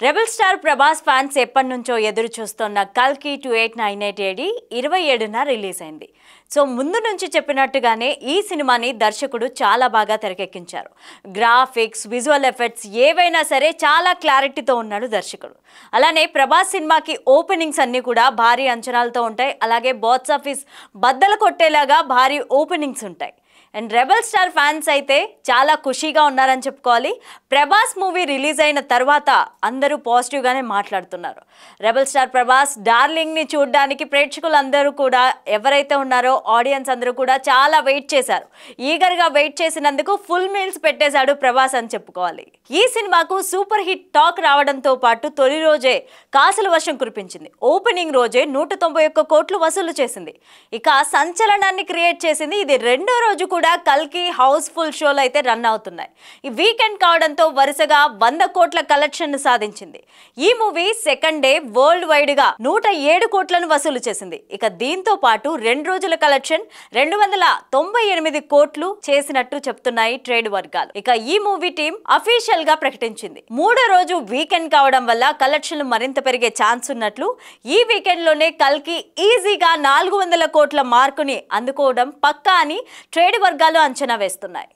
Rebel star Prabhas fans ఎప్పటి నుంచో ఎదురు చూస్తున్న కల్కి 2898 ఏడి 27న రిలీజ్ అయింది. సో ముందు నుంచి చెప్పినట్టుగానే ఈ సినిమాని దర్శకుడు చాలా బాగా తెరకెక్కించారు. గ్రాఫిక్స్, విజువల్ ఎఫెక్ట్స్ ఏవైనా సరే చాలా క్లారిటీతో ఉన్నాడు దర్శకుడు. అలానే ప్రభాస్ సినిమాకి ఓపెనింగ్స్ అన్నీ కూడా భారీ అంచనాలతో ఉంటాయి. అలాగే బాక్స్ ఆఫీస్ బద్దలు కొట్టేలాగా భారీ ఓపెనింగ్స్ ఉంటాయి. అండ్ రెబల్ స్టార్ ఫ్యాన్స్ అయితే చాలా ఖుషీగా ఉన్నారని చెప్పుకోవాలి. ప్రభాస్ మూవీ రిలీజ్ అయిన తర్వాత అందరూ పాజిటివ్గానే మాట్లాడుతున్నారు. రెబల్ స్టార్ ప్రభాస్ డార్లింగ్ని చూడడానికి ప్రేక్షకులు అందరూ కూడా ఎవరైతే ఉన్నారో ఆడియన్స్ అందరూ కూడా చాలా వెయిట్ చేశారు. ఈగర్గా వెయిట్ చేసినందుకు ఫుల్ మీల్స్ పెట్టేశాడు ప్రభాస్ అని చెప్పుకోవాలి. ఈ సినిమాకు సూపర్ హిట్ టాక్ రావడంతో పాటు తొలి రోజే కాసుల వర్షం కురిపించింది. ఓపెనింగ్ రోజే 191 కోట్లు వసూలు చేసింది. ఇక సంచలనాన్ని క్రియేట్ చేసింది. ఇది రెండో రోజు కూడా కల్కి హౌస్ఫుల్ షోలు అయితే రన్ అవుతున్నాయి. ఈ వీకెండ్ కావడంతో వరుసగా 100 కోట్ల కలెక్షన్ సాధించింది. ఈ movie second day world wide గా 107 కోట్లను వసూలు చేసింది. ఇక దీంతో పాటు 2 రోజుల కలెక్షన్ 298 కోట్లు చేసినట్టు చెప్తున్నాయి ట్రేడ్ వర్గాలు. ఇక ఈ మూవీ టీం అఫీషియల్ గా ప్రకటించింది. మూడో రోజు వీకెండ్ కావడం వల్ల కలెక్షన్లు మరింత పెరిగే ఛాన్స్ ఉన్నట్లు, ఈ వీకెండ్ లోనే కల్కి ఈజీగా 400 కోట్ల మార్కుని అందుకోవడం పక్కా అని ట్రేడ్ వర్గాలు అంచనా వేస్తున్నాయి.